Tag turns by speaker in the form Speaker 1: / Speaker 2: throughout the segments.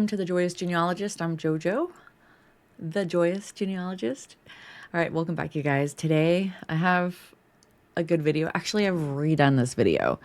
Speaker 1: welcome to The Joyous Genealogist. I'm JoJo, the Joyous Genealogist. All right, welcome back, you guys. Today I have a good video. Actually, I've redone this video.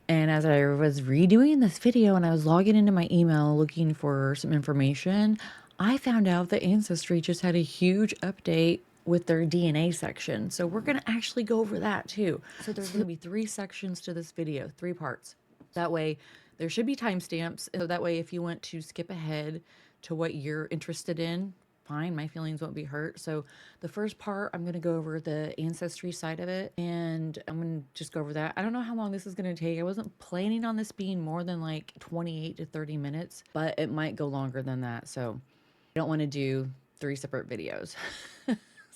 Speaker 1: And as I was redoing this video and I was logging into my email looking for some information, I found out that Ancestry just had a huge update with their DNA section. So we're going to actually go over that too. So there's going to be 3 sections to this video, 3 parts. That way there should be timestamps. So that way if you want to skip ahead to what you're interested in, fine, my feelings won't be hurt. So the first part, I'm going to go over the Ancestry side of it, and I'm going to just go over that. I don't know how long this is going to take. I wasn't planning on this being more than like 28 to 30 minutes, but it might go longer than that. So I don't want to do 3 separate videos.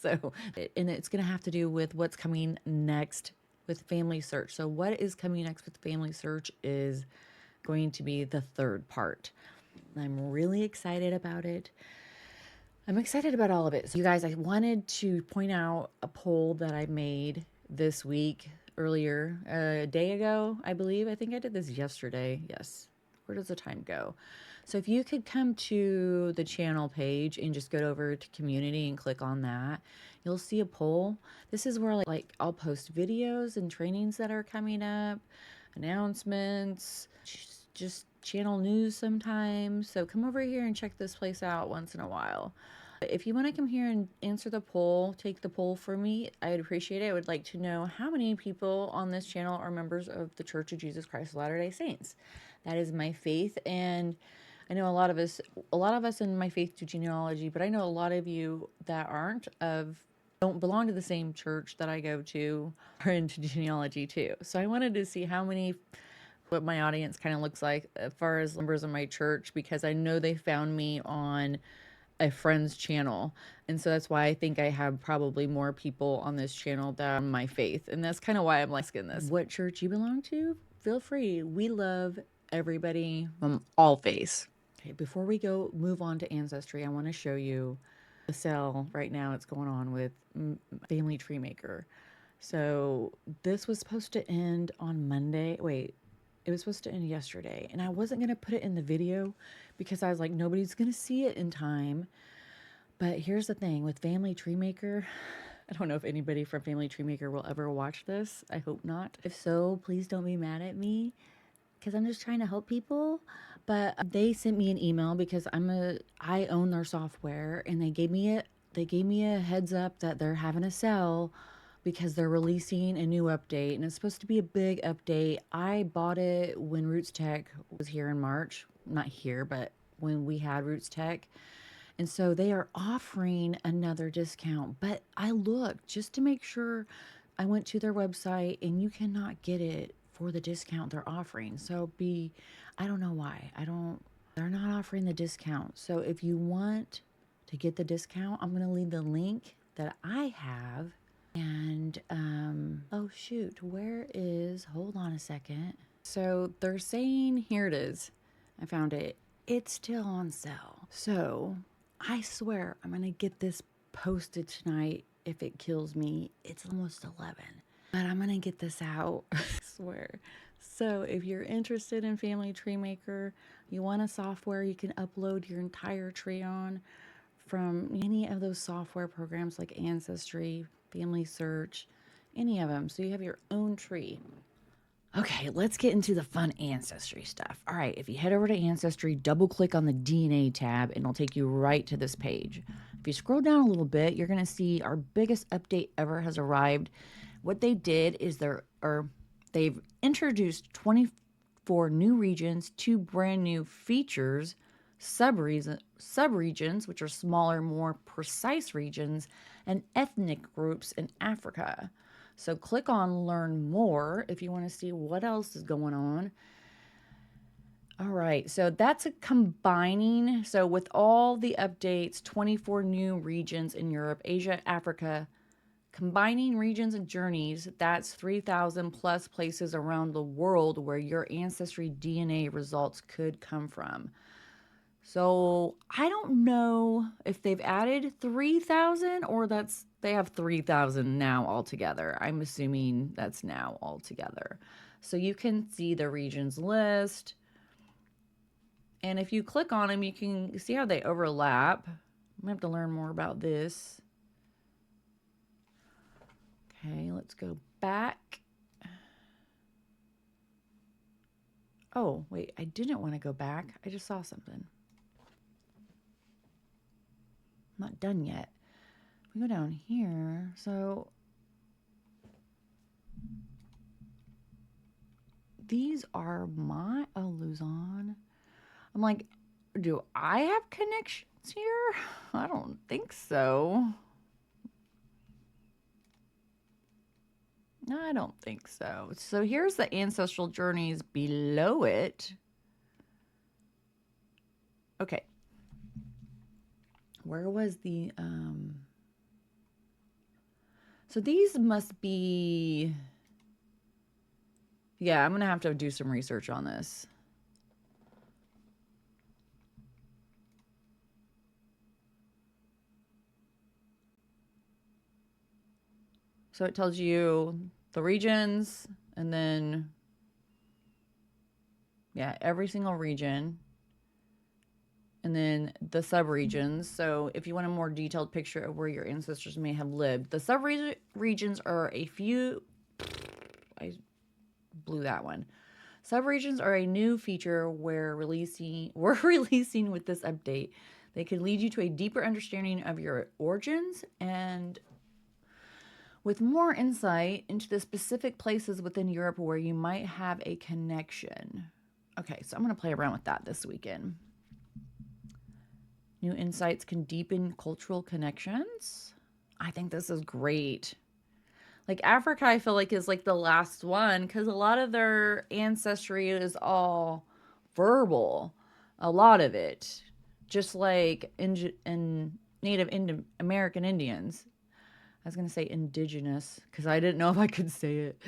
Speaker 1: So, and it's going to have to do with what's coming next with FamilySearch. So what is coming next with FamilySearch is going to be the 3rd part. I'm really excited about it. I'm excited about all of it. So you guys, I wanted to point out a poll that I made this week earlier, a day ago, I believe. I think I did this yesterday. Yes. Where does the time go? So if you could come to the channel page and just go over to community and click on that, you'll see a poll. This is where like I'll post videos and trainings that are coming up, announcements, just channel news sometimes. So come over here and check this place out once in a while. If you want to come here and answer the poll, take the poll for me, I would appreciate it. I would like to know how many people on this channel are members of the Church of Jesus Christ of Latter-day Saints. That is my faith, and I know a lot of us in my faith do genealogy, but I know a lot of you that don't belong to the same church that I go to are into genealogy too. So I wanted to see what my audience kind of looks like as far as members of my church, because I know they found me on a friend's channel, and so that's why I think I have probably more people on this channel than my faith, and that's kind of why I'm asking this. What church you belong to? Feel free. We love everybody from all faiths. Okay, before we move on to Ancestry, I want to show you the sale right now. It's going on with Family Tree Maker. So this was supposed to end on Monday. Wait, it was supposed to end yesterday, and I wasn't going to put it in the video because I was like, nobody's going to see it in time. But here's the thing with Family Tree Maker. I don't know if anybody from Family Tree Maker will ever watch this. I hope not. If so, please don't be mad at me, because I'm just trying to help people. But they sent me an email because I own their software, and they gave me a heads up that they're having a sale because they're releasing a new update, and it's supposed to be a big update. I bought it when Roots Tech was here in March. Not here, but when we had Roots Tech. And so they are offering another discount. But I looked just to make sure. I went to their website, and you cannot get it for the discount they're offering. So I don't know why. They're not offering the discount. So if you want to get the discount, I'm going to leave the link that I have. And, oh shoot, hold on a second. So they're saying, here it is. I found it. It's still on sale. So I swear I'm going to get this posted tonight. If it kills me, it's almost 11. But I'm going to get this out. I swear. So if you're interested in Family Tree Maker, you want a software you can upload your entire tree on from any of those software programs like Ancestry, FamilySearch, any of them. So you have your own tree. Okay, let's get into the fun Ancestry stuff. All right, if you head over to Ancestry, double click on the DNA tab, and it'll take you right to this page. If you scroll down a little bit, you're going to see our biggest update ever has arrived. What they did is they've introduced 24 new regions, 2 brand new features, subregions, which are smaller, more precise regions, and ethnic groups in Africa. So click on Learn More if you want to see what else is going on. All right, so that's a combining. So with all the updates, 24 new regions in Europe, Asia, Africa, combining regions and journeys, that's 3,000 plus places around the world where your Ancestry DNA results could come from. So I don't know if they've added 3,000 or they have 3,000 now altogether. I'm assuming that's now altogether. So you can see the regions list. And if you click on them, you can see how they overlap. I'm gonna have to learn more about this. Okay, let's go back. Oh, wait, I didn't want to go back. I just saw something. I'm not done yet. We go down here. So these are my Luzon. I'm like, do I have connections here? I don't think so. I don't think so. So here's the ancestral journeys below it. Okay. Where was the so these must be, yeah, I'm gonna have to do some research on this. So it tells you the regions and then, yeah, every single region and then the subregions. So if you want a more detailed picture of where your ancestors may have lived, the subregions are a few, I blew that one. Subregions are a new feature we're releasing with this update. They can lead you to a deeper understanding of your origins and with more insight into the specific places within Europe where you might have a connection. Okay, so I'm going to play around with that this weekend. New insights can deepen cultural connections. I think this is great. Like Africa, I feel like is like the last one because a lot of their ancestry is all verbal. A lot of it. Just like in Native American Indians. I was going to say indigenous because I didn't know if I could say it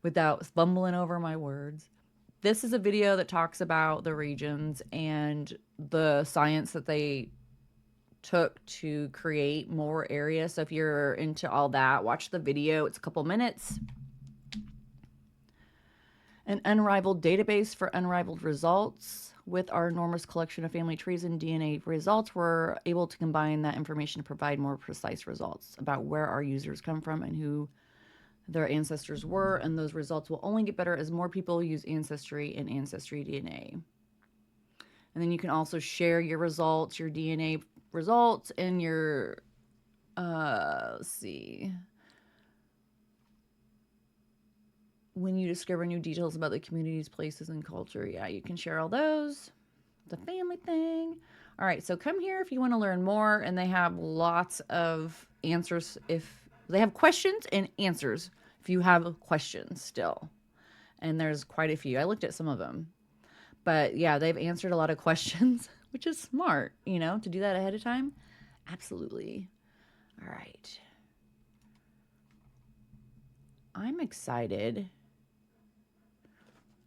Speaker 1: without fumbling over my words. This is a video that talks about the regions and the science that they took to create more areas. So if you're into all that, watch the video. It's a couple minutes. An unrivaled database for unrivaled results. With our enormous collection of family trees and DNA results, we're able to combine that information to provide more precise results about where our users come from and who their ancestors were. And those results will only get better as more people use Ancestry and Ancestry DNA. And then you can also share your results, your DNA results, and your, let's see, when you discover new details about the communities, places, and culture. Yeah, you can share all those. The family thing. All right, so come here if you want to learn more, and they have lots of answers. If they have questions and answers, if you have questions still, and there's quite a few. I looked at some of them, but yeah, they've answered a lot of questions, which is smart, you know, to do that ahead of time. Absolutely. All right. I'm excited.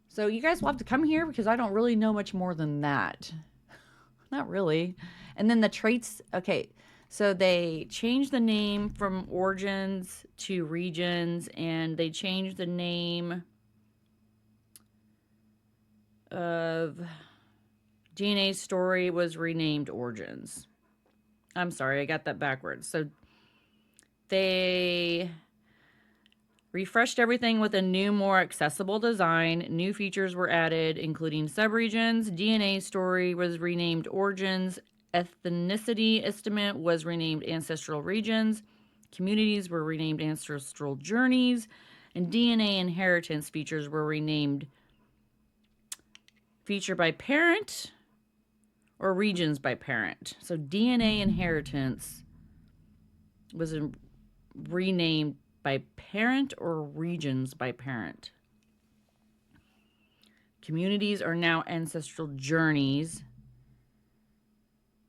Speaker 1: So you guys will have to come here because I don't really know much more than that. Not really. And then the traits, okay. So they changed the name from origins to regions, and they changed the name of DNA story was renamed origins. I'm sorry, I got that backwards. So they refreshed everything with a new, more accessible design. New features were added, including subregions. DNA story was renamed origins. Ethnicity estimate was renamed ancestral regions. Communities were renamed ancestral journeys. And DNA inheritance features were renamed feature by parent or regions by parent. So DNA inheritance was renamed by parent or regions by parent. Communities are now ancestral journeys.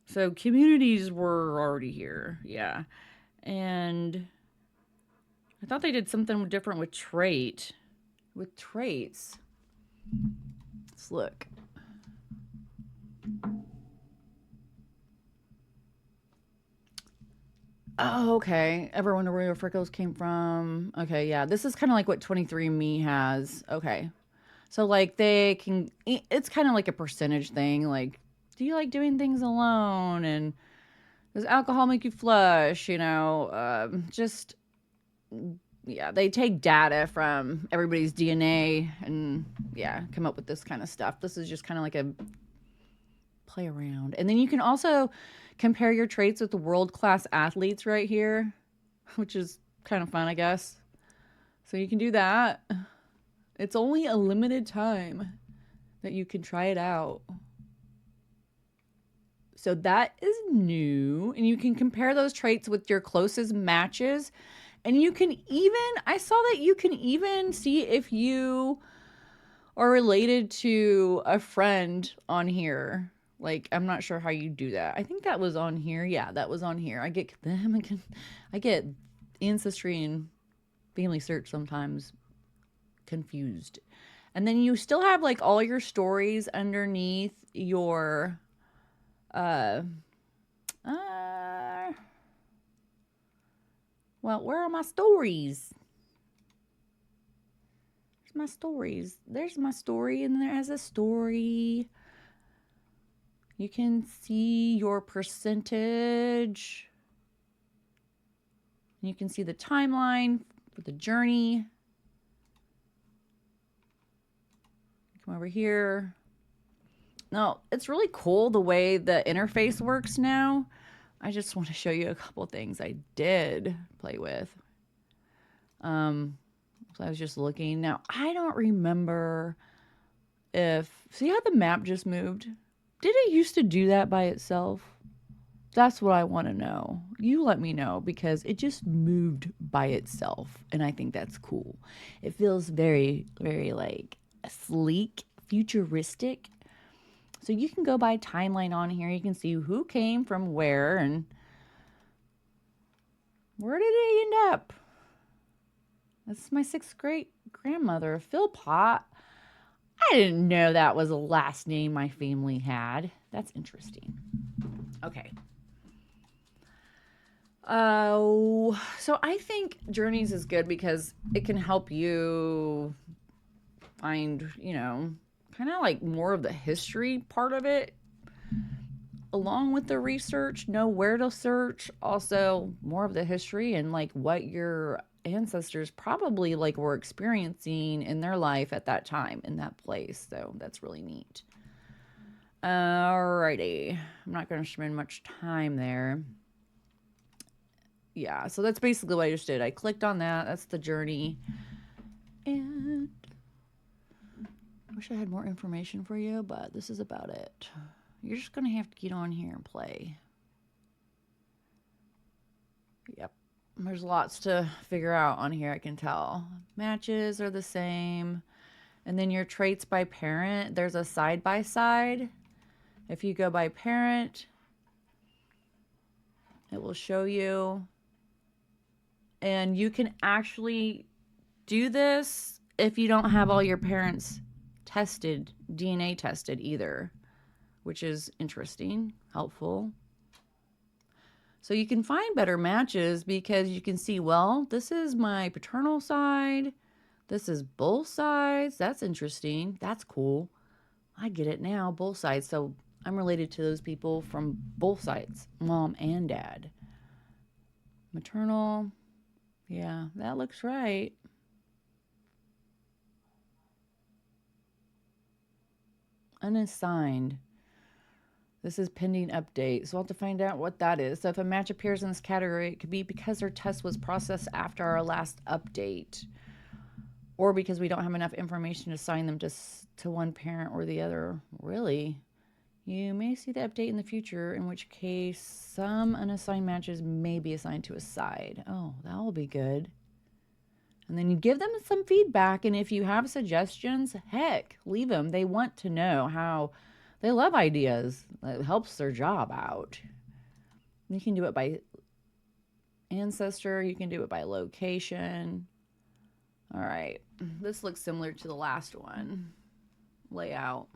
Speaker 1: So communities were already here. Yeah. And I thought they did something different with trait. With traits. Let's look. Oh, okay. Everyone where your freckles came from. Okay, yeah. This is kind of like what 23andMe has. Okay. So, like, they can, it's kind of like a percentage thing. Like, Do you like doing things alone? And does alcohol make you flush? You know, just, yeah, they take data from everybody's DNA and, yeah, come up with this kind of stuff. This is just kind of like a play around. And then you can also compare your traits with the world-class athletes right here, which is kind of fun, I guess. So you can do that. It's only a limited time that you can try it out. So that is new. And you can compare those traits with your closest matches. And you can even, I saw that you can even see if you are related to a friend on here. Like, I'm not sure how you do that. I think that was on here. Yeah, that was on here. I get them. I get Ancestry and FamilySearch sometimes confused. And then you still have like all your stories underneath your well, where are my stories? There's my stories. There's my story, and there has a story. You can see your percentage. You can see the timeline for the journey. Come over here. Now, it's really cool the way the interface works now. I just want to show you a couple things I did play with. So I was just looking. Now, I don't remember if... See how the map just moved? Did it used to do that by itself? That's what I want to know. You let me know, because it just moved by itself, and I think that's cool. It feels very, very like sleek, futuristic. So you can go by timeline on here. You can see who came from where and where did it end up. This is my 6th great grandmother, Philpott. I didn't know that was a last name my family had. That's interesting. Okay. So I think Journeys is good because it can help you find, you know, kind of like more of the history part of it, along with the research, know where to search, also more of the history and like what your ancestors probably like were experiencing in their life at that time in that place. So that's really neat. Alrighty. I'm not going to spend much time there. Yeah, so that's basically what I just did. I clicked on that. That's the journey. And I wish I had more information for you, but this is about it. You're just going to have to get on here and play. Yep. There's lots to figure out on here, I can tell. Matches are the same. And then your traits by parent, there's a side-by-side. If you go by parent, it will show you. And you can actually do this if you don't have all your parents tested, DNA tested either, which is interesting, helpful. So you can find better matches because you can see, well, this is my paternal side. This is both sides. That's interesting. That's cool. I get it now, both sides. So I'm related to those people from both sides, mom and dad. Maternal. Yeah, that looks right. Unassigned. This is pending update, so I'll have to find out what that is. So if a match appears in this category, it could be because their test was processed after our last update, or because we don't have enough information to assign them to one parent or the other. Really? You may see the update in the future, in which case some unassigned matches may be assigned to a side. Oh, that will be good. And then you give them some feedback, and if you have suggestions, heck, leave them. They want to know how. They love ideas. It helps their job out. You can do it by ancestor. You can do it by location. All right. This looks similar to the last one. Layout.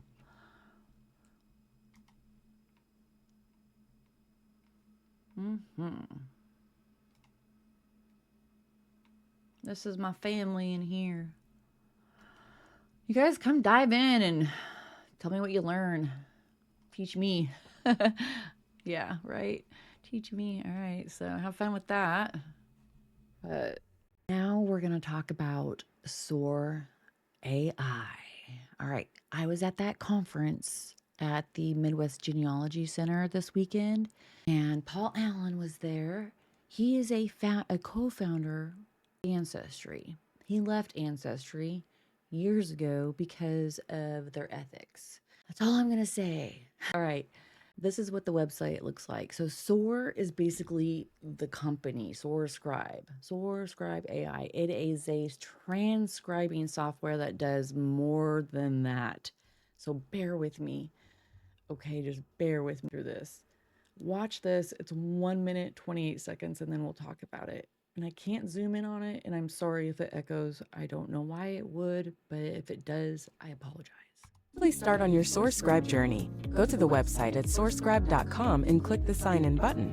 Speaker 1: This is my family in here. You guys come dive in and tell me what you learn. Teach me. Yeah, right. Teach me. All right. So have fun with that. But now we're going to talk about Soar AI. All right. I was at that conference at the Midwest Genealogy Center this weekend, and Paul Allen was there. He is a co-founder of Ancestry. He left Ancestry years ago because of their ethics. That's all I'm going to say. All right. This is what the website looks like. So Soar is basically the company, Soar Scribe. Soar Scribe AI. It is a transcribing software that does more than that. So bear with me. Okay, just bear with me through this. Watch this. It's 1 minute, 28 seconds, and then we'll talk about it. And I can't zoom in on it, and I'm sorry if it echoes. I don't know why it would, but if it does, I apologize.
Speaker 2: Please start on your Soar Scribe journey. Go to the website at soarscribe.com and click the Sign In button.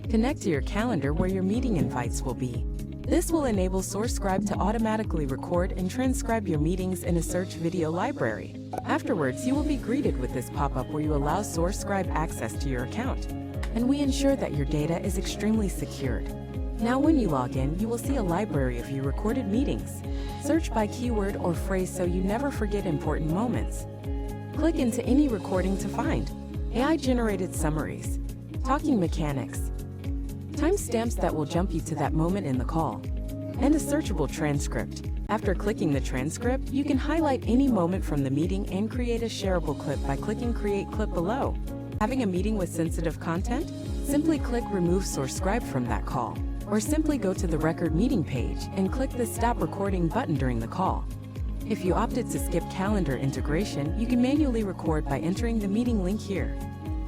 Speaker 2: Connect to your calendar where your meeting invites will be. This will enable Soar Scribe to automatically record and transcribe your meetings in a search video library. Afterwards, you will be greeted with this pop-up where you allow Soar Scribe access to your account. And we ensure that your data is extremely secured. Now when you log in, you will see a library of your recorded meetings. Search by keyword or phrase so you never forget important moments. Click into any recording to find AI-generated summaries, talking mechanics, timestamps that will jump you to that moment in the call, and a searchable transcript. After clicking the transcript, you can highlight any moment from the meeting and create a shareable clip by clicking Create Clip below. Having a meeting with sensitive content? Simply click Remove Source Scribe from that call, or simply go to the record meeting page and click the Stop Recording button during the call. If you opted to skip calendar integration, you can manually record by entering the meeting link here.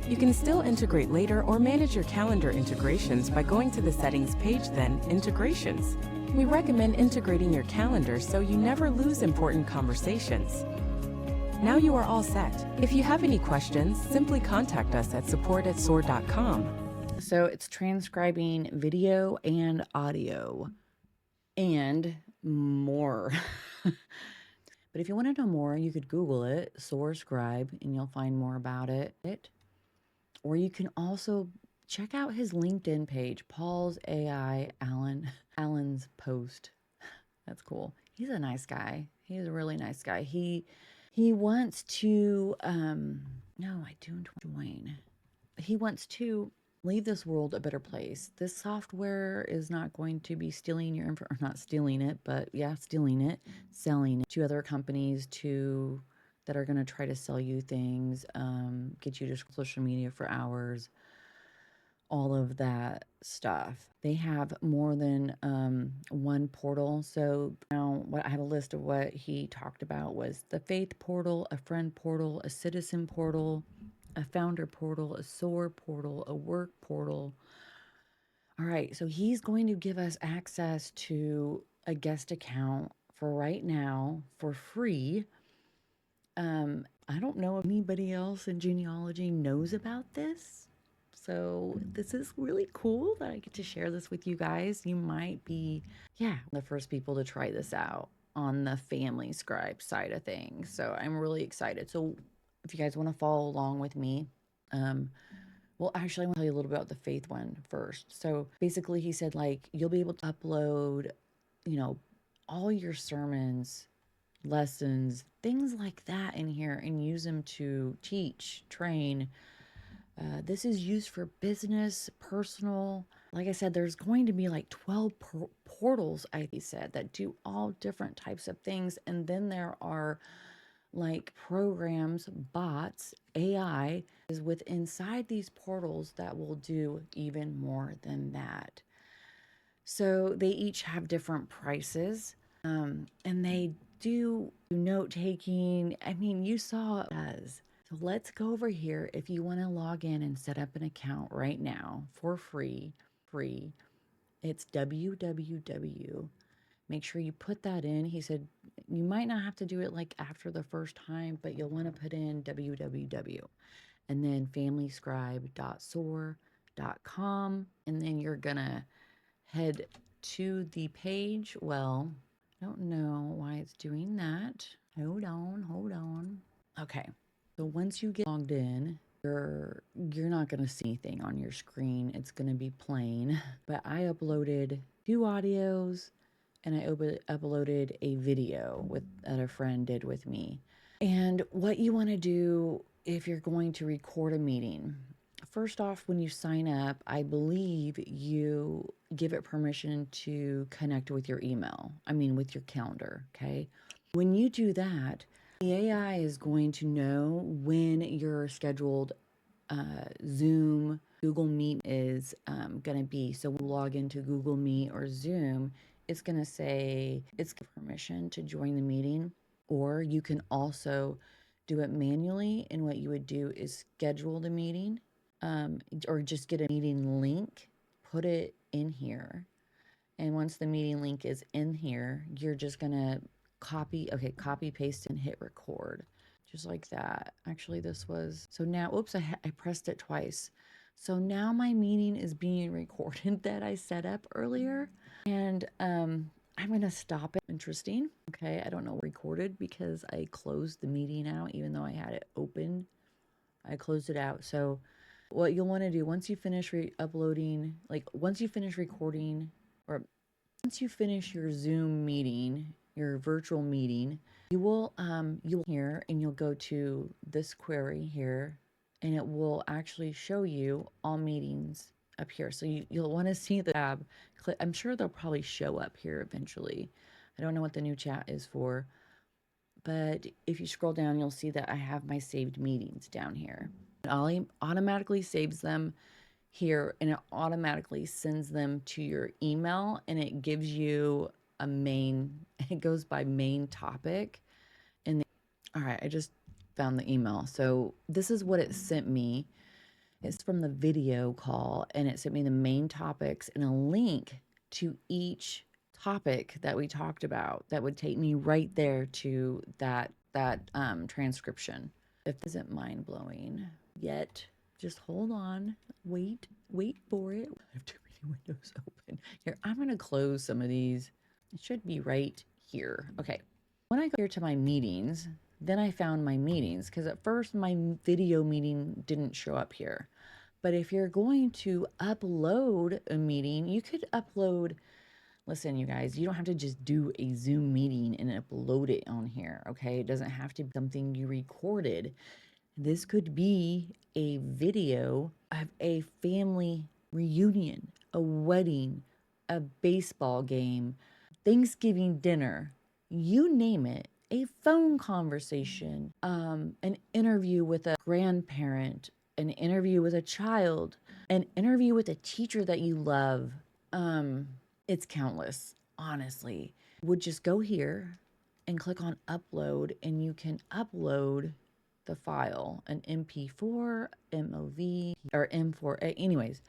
Speaker 2: You can still integrate later or manage your calendar integrations by going to the settings page, then Integrations. We recommend integrating your calendar so you never lose important conversations. Now you are all set. If you have any questions, simply contact us at support@soar.com.
Speaker 1: So it's transcribing video and audio and more. But if you want to know more, you could Google it, Soar Scribe, and you'll find more about it. Or you can also check out his LinkedIn page, Paul's AI Allen's post. That's cool. He's a nice guy. He's a really nice guy. He wants to no, I don't join. He wants to leave this world a better place. This software is not going to be stealing your info, or not stealing it, but yeah, stealing it, selling it to other companies that are going to try to sell you things, get you to social media for hours, all of that stuff. They have more than one portal. So now what I have a list of what he talked about was the faith portal, a friend portal, a citizen portal, a founder portal, a Soar portal, a work portal. All right, so he's going to give us access to a guest account for right now for free. I don't know if anybody else in genealogy knows about this. So this is really cool that I get to share this with you guys. You might be, the first people to try this out on the Family Scribe side of things. So I'm really excited. So if you guys want to follow along with me, well, actually, I want to tell you a little bit about the faith one first. So basically, he said, like, you'll be able to upload, all your sermons, lessons, things like that in here and use them to teach, train. This is used for business, personal. Like I said, there's going to be like 12 portals, he said, that do all different types of things. And then there are like programs, bots, AI is with inside these portals that will do even more than that. So they each have different prices, and they do note taking. I mean, you saw it does. So let's go over here. If you want to log in and set up an account right now for free, it's www. Make sure you put that in. He said you might not have to do it like after the first time, but you'll want to put in www and then familyscribe.soar.com. And then you're going to head to the page. Well, I don't know why it's doing that. Hold on. Okay. So once you get logged in, you're not going to see anything on your screen. It's going to be plain. But I uploaded 2 audios and I uploaded a video that a friend did with me. And what you want to do if you're going to record a meeting, first off, when you sign up, I believe you give it permission to connect with your email. With your calendar, okay? When you do that, the AI is going to know when your scheduled Zoom, Google Meet is going to be. So we'll log into Google Meet or Zoom. It's going to say it's permission to join the meeting, or you can also do it manually. And what you would do is schedule the meeting, or just get a meeting link, put it in here. And once the meeting link is in here, you're just going to copy, paste and hit record. Just like that. Actually, so now, oops, I pressed it twice. So now my meeting is being recorded that I set up earlier. And I'm going to stop it. Interesting. Okay, I don't know recorded because I closed the meeting out even though I had it open. I closed it out. So what you'll want to do once you finish once you finish recording, or once you finish your Zoom meeting, your virtual meeting, you'll here and you'll go to this query here and it will actually show you all meetings up here. So you'll want to see the tab. I'm sure they'll probably show up here eventually. I don't know what the new chat is for, but if you scroll down, you'll see that I have my saved meetings down here. It automatically saves them here and it automatically sends them to your email, and it gives you it goes by main topic. All right, I just found the email. So this is what it sent me. It's from the video call, and it sent me the main topics and a link to each topic that we talked about that would take me right there to that transcription. If this isn't mind-blowing yet, just hold on. Wait for it. I have too many windows open. Here, I'm going to close some of these. It should be right here. Okay. When I go here to my meetings, then I found my meetings because at first my video meeting didn't show up here. But if you're going to upload a meeting, you could upload. Listen, you guys, you don't have to just do a Zoom meeting and upload it on here, okay? It doesn't have to be something you recorded. This could be a video of a family reunion, a wedding, a baseball game, Thanksgiving dinner, you name it, a phone conversation, an interview with a grandparent, an interview with a child, an interview with a teacher that you love. It's countless, honestly. Would just go here and click on upload, and you can upload the file, an MP4, MOV, or M4. Anyways,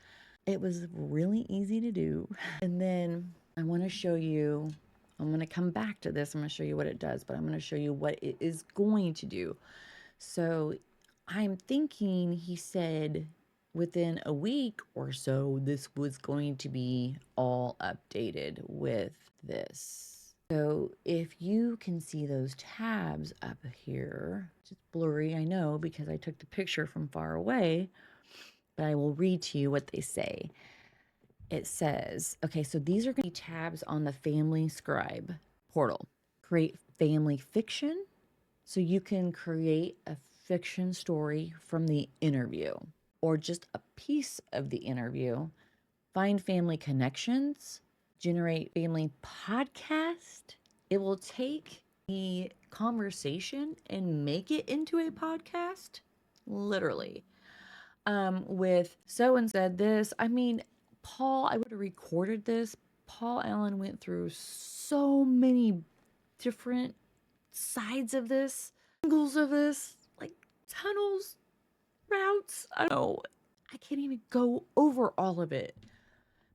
Speaker 1: it was really easy to do. And then I want to show you, I'm going to come back to this. I'm going to show you what it does, but I'm going to show you what it is going to do. So I'm thinking he said within a week or so, this was going to be all updated with this. So if you can see those tabs up here, it's blurry, I know, because I took the picture from far away, but I will read to you what they say. It says, okay, so these are going to be tabs on the Family Scribe portal. Create family fiction. So you can create a fiction story from the interview or just a piece of the interview. Find family connections. Generate family podcast. It will take the conversation and make it into a podcast. Literally. With so and said this. Paul, I would have recorded this. Paul Allen went through so many different sides of this, angles of this, like tunnels, routes. I don't know. I can't even go over all of it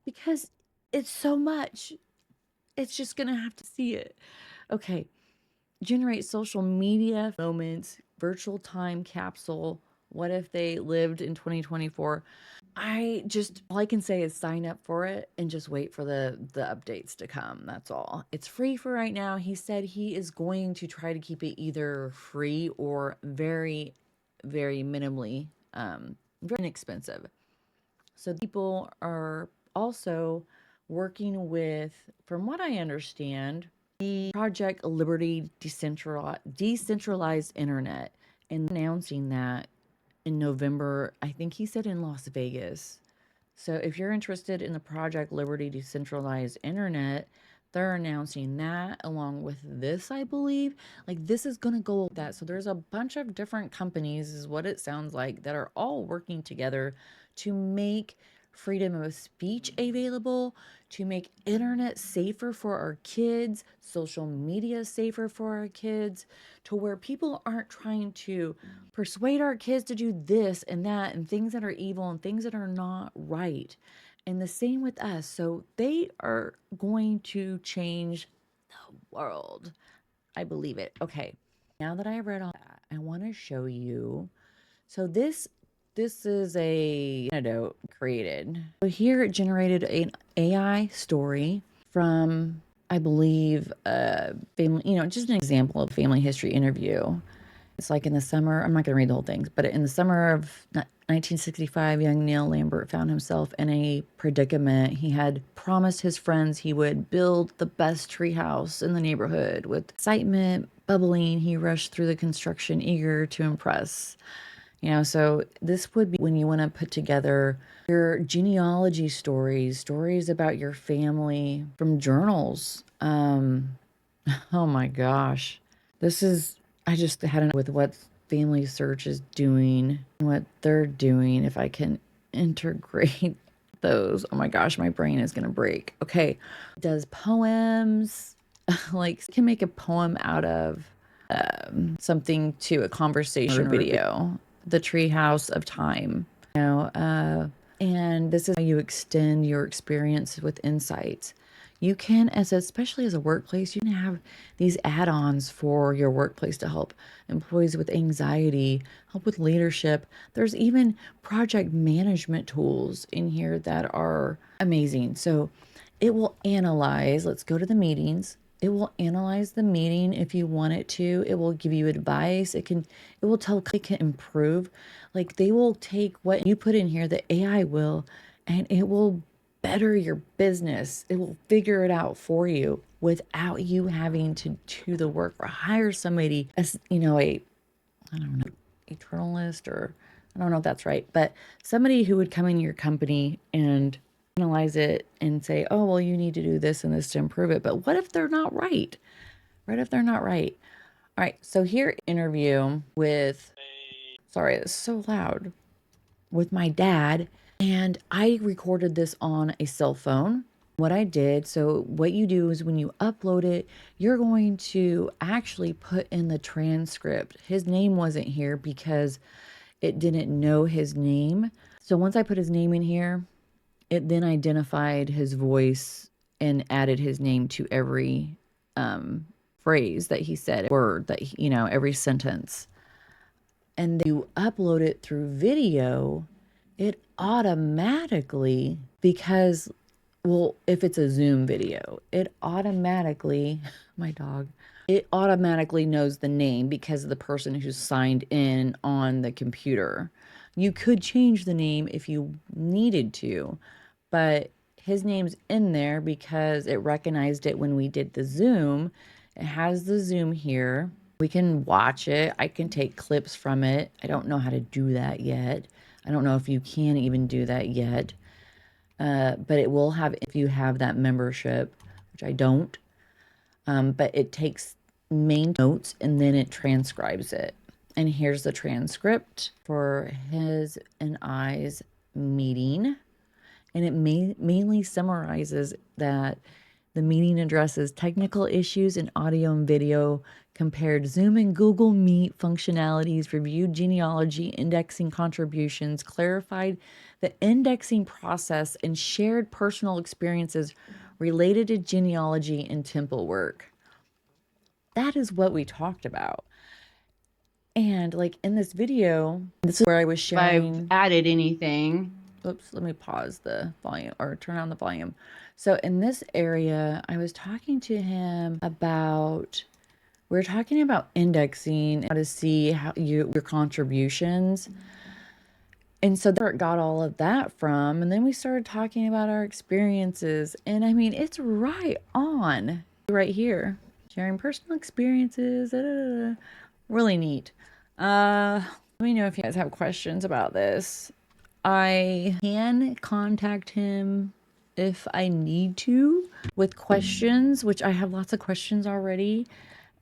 Speaker 1: because it's so much. It's just going to have to see it. Okay. Generate social media moments, virtual time capsule. What if they lived in 2024? All I can say is sign up for it and just wait for the updates to come. That's all. It's free for right now. He said he is going to try to keep it either free or very, very minimally very inexpensive. So people are also working with, from what I understand, the Project Liberty Decentralized Internet, and announcing that in November, I think he said in Las Vegas. So if you're interested in the Project Liberty Decentralized Internet, they're announcing that along with this, I believe. Like this is going to go with that. So there's a bunch of different companies, is what it sounds like, that are all working together to make freedom of speech available, to make internet safer for our kids, social media safer for our kids, to where people aren't trying to persuade our kids to do this and that and things that are evil and things that are not right. And the same with us. So they are going to change the world. I believe it. Okay. Now that I read all that, I want to show you. So this is a antidote created. So here it generated an AI story from, I believe, family, just an example of family history interview. It's like in the summer, I'm not going to read the whole thing, but in the summer of 1965, young Neil Lambert found himself in a predicament. He had promised his friends he would build the best treehouse in the neighborhood. With excitement bubbling, he rushed through the construction, eager to impress. So this would be when you want to put together your genealogy stories about your family from journals. Oh my gosh. I just had enough with what FamilySearch is doing, what they're doing. If I can integrate those, oh my gosh, my brain is going to break. Okay. Does poems, like, can make a poem out of something to a conversation or video. The Treehouse of Time, and this is how you extend your experience with insights. You can, especially as a workplace, you can have these add-ons for your workplace to help employees with anxiety, help with leadership. There's even project management tools in here that are amazing. So it will analyze, let's go to the meetings. It will analyze the meeting if you want it to. It will give you advice. It will tell it can improve. Like they will take what you put in here, the AI will, and it will better your business. It will figure it out for you without you having to do the work or hire somebody as, I don't know, a journalist, or I don't know if that's right, but somebody who would come in your company and analyze it and say, oh, well, you need to do this and this to improve it. But what if they're not right? What if they're not right? All right. So here, interview with, sorry, it's so loud, with my dad. And I recorded this on a cell phone. What I did, so what you do is when you upload it, you're going to actually put in the transcript. His name wasn't here because it didn't know his name. So once I put his name in here, it then identified his voice and added his name to every phrase that he said, word that, every sentence. And then you upload it through video, it automatically, because, well, if it's a Zoom video, it automatically, my dog, it automatically knows the name because of the person who's signed in on the computer. You could change the name if you needed to, but his name's in there because it recognized it when we did the Zoom. It has the Zoom here. We can watch it. I can take clips from it. I don't know how to do that yet. I don't know if you can even do that yet. But it will have, if you have that membership, which I don't. But it takes main notes and then it transcribes it. And here's the transcript for his and I's meeting. And it mainly summarizes that the meeting addresses technical issues in audio and video, compared Zoom and Google Meet functionalities, reviewed genealogy, indexing contributions, clarified the indexing process, and shared personal experiences related to genealogy and temple work. That is what we talked about. And like in this video, this is where I was sharing.
Speaker 3: If I've added anything.
Speaker 1: Oops, let me pause the volume or turn on the volume. So in this area, I was talking to him about, we were talking about indexing, how to see how your contributions. And so that's got all of that from. And then we started talking about our experiences. And I mean, it's right on right here. Sharing personal experiences. Da, da, da, da. Really neat. Let me know if you guys have questions about this. I can contact him if I need to with questions, which I have lots of questions already.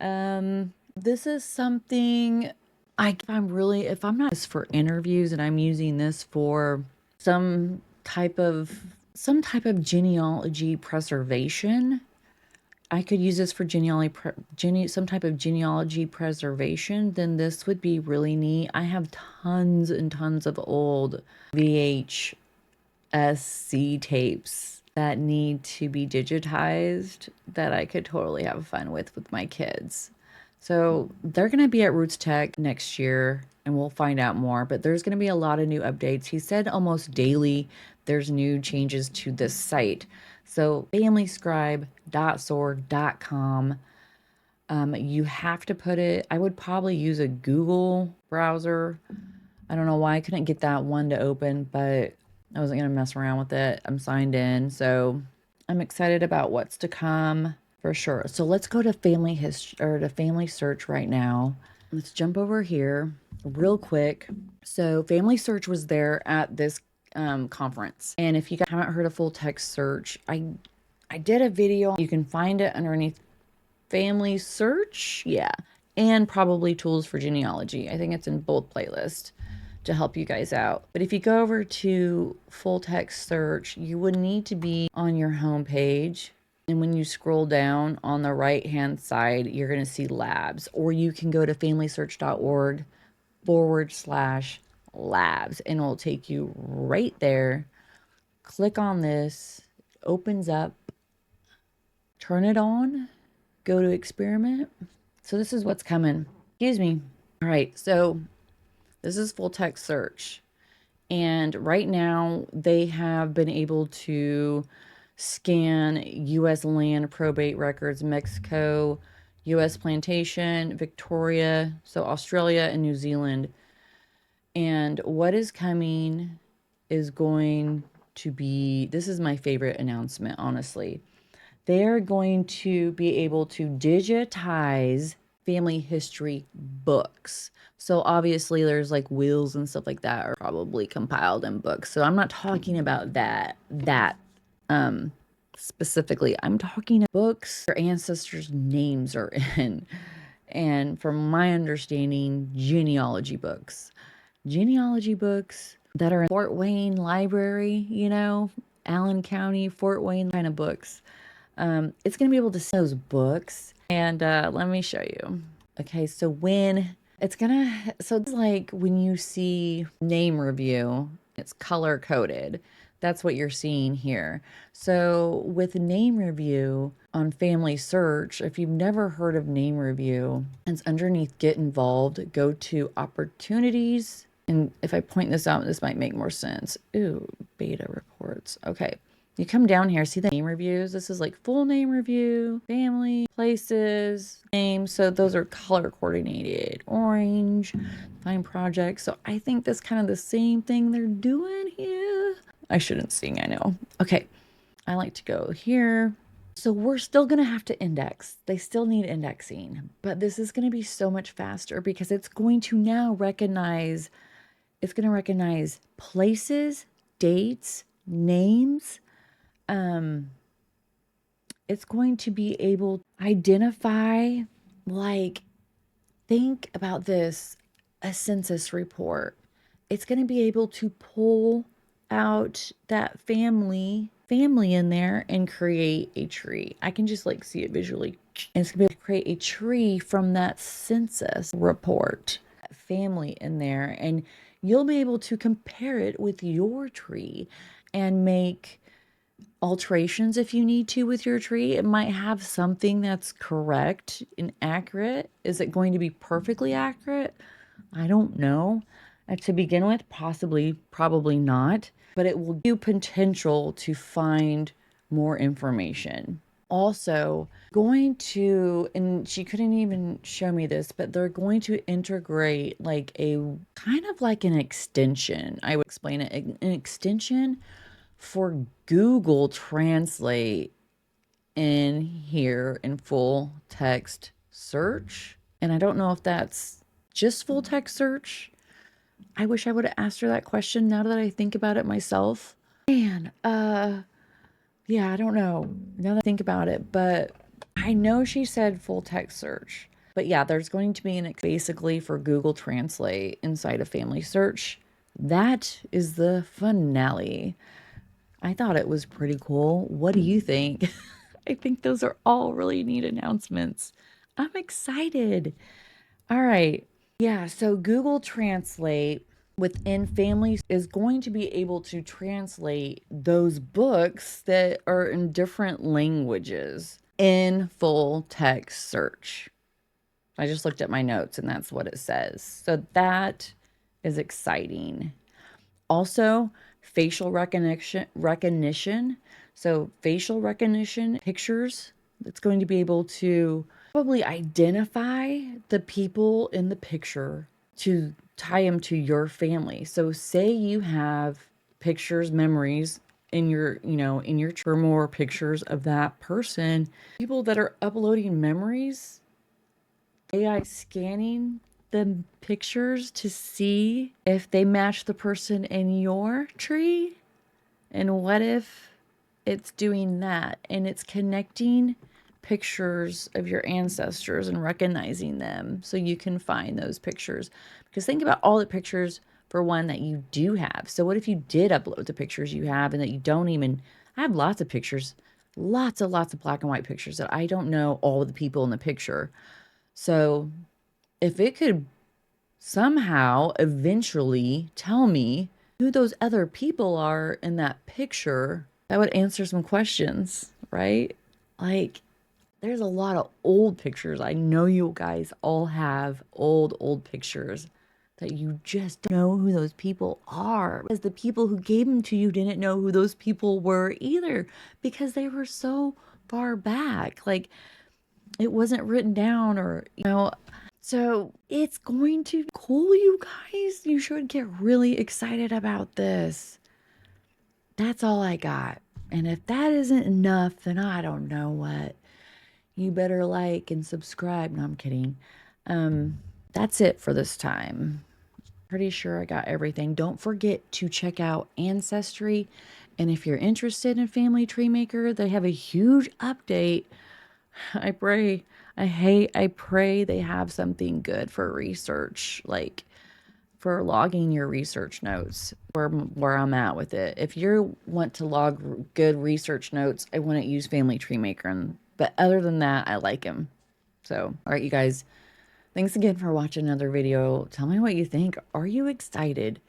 Speaker 1: This is something if I'm not this for interviews and I'm using this for some type of genealogy preservation. I could use this for some type of genealogy preservation, then this would be really neat. I have tons and tons of old VHSC tapes that need to be digitized that I could totally have fun with my kids. So they're going to be at Roots Tech next year and we'll find out more, but there's going to be a lot of new updates. He said almost daily there's new changes to this site. So familyscribe.soar.com. You have to put it, I would probably use a Google browser. I don't know why I couldn't get that one to open, but I wasn't going to mess around with it. I'm signed in, so I'm excited about what's to come for sure. So let's go to family history or to family search right now. Let's jump over here real quick. So family search was there at this conference. And if you guys haven't heard of full text search, I did a video. You can find it underneath family search. Yeah. And probably tools for genealogy. I think it's in both playlists to help you guys out. But if you go over to full text search, you would need to be on your home page. And when you scroll down on the right hand side, you're going to see labs, or you can go to familysearch.org/labs and it'll take you right there. Click on this, opens up, turn it on, go to experiment. So this is what's coming. Excuse me. All right. So this is full text search. And right now they have been able to scan U.S. land probate records, Mexico, U.S. plantation, Victoria, so Australia and New Zealand. And what is coming is going to be, this is my favorite announcement, honestly. They're going to be able to digitize family history books. So obviously there's like wills and stuff like that are probably compiled in books. So I'm not talking about that specifically. I'm talking about books your ancestors' names are in. And from my understanding, genealogy books. Genealogy books that are in Fort Wayne Library, Allen County, Fort Wayne kind of books. It's going to be able to see those books. And let me show you. Okay, so it's like when you see name review, it's color coded. That's what you're seeing here. So with name review on Family Search, if you've never heard of name review, it's underneath Get Involved. Go to Opportunities. And if I point this out, this might make more sense. Ooh, beta reports. Okay. You come down here, see the name reviews. This is like full name review, family, places, names. So those are color coordinated. Orange, find projects. So I think that's kind of the same thing they're doing here. I shouldn't sing, I know. Okay, I like to go here. So we're still going to have to index. They still need indexing, but this is going to be so much faster because it's going to now recognize, places, dates, names. It's going to be able to identify, think about this, a census report. It's going to be able to pull out that family in there and create a tree. I can just see it visually. And it's going to be able to create a tree from that census report, that family in there. And you'll be able to compare it with your tree and make alterations if you need to with your tree. It might have something that's correct and accurate. Is it going to be perfectly accurate? I don't know. To begin with, probably not, but it will give you potential to find more information. also going to, and she couldn't even show me this, but they're going to integrate like a kind of like an extension. I would explain it, an extension for Google Translate in here in full text search. And I don't know if that's just full text search. I wish I would have asked her that question now that I think about it myself. Man, yeah, I don't know. Now that I think about it, but I know she said full text search. But yeah, there's going to be an basically for Google Translate inside of FamilySearch. That is the finale. I thought it was pretty cool. What do you think? I think those are all really neat announcements. I'm excited. All right. Yeah, so Google Translate within families is going to be able to translate those books that are in different languages in full text search. I just looked at my notes and that's what it says. So that is exciting. Also, facial recognition. So facial recognition pictures, it's going to be able to probably identify the people in the picture to tie them to your family. So say you have pictures, memories in your, in your more pictures of that person, people that are uploading memories, AI scanning the pictures to see if they match the person in your tree. And what if it's doing that and it's connecting pictures of your ancestors and recognizing them so you can find those pictures? Because think about all the pictures for one that you do have. So what if you did upload the pictures you have and that you don't even, I have lots of pictures, lots of black and white pictures that I don't know all the people in the picture. So if it could somehow eventually tell me who those other people are in that picture, that would answer some questions, right? Like, there's a lot of old pictures. I know you guys all have old pictures that you just don't know who those people are. Because the people who gave them to you didn't know who those people were either because they were so far back. Like, it wasn't written down or, so it's going to be cool, you guys. You should get really excited about this. That's all I got. And if that isn't enough, then I don't know what. You better like and subscribe. No, I'm kidding. That's it for this time. Pretty sure I got everything. Don't forget to check out Ancestry. And if you're interested in Family Tree Maker, they have a huge update. I pray they have something good for research, like for logging your research notes, where I'm at with it. If you want to log good research notes, I wouldn't use Family Tree Maker. But other than that, I like them. So, all right, you guys, thanks again for watching another video. Tell me what you think. Are you excited?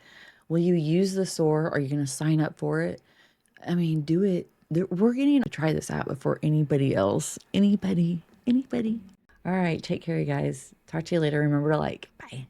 Speaker 1: Will you use the Soar? Are you going to sign up for it? I mean, do it. We're getting to try this out before anybody else. Anybody. All right, take care, you guys. Talk to you later. Remember to like. Bye.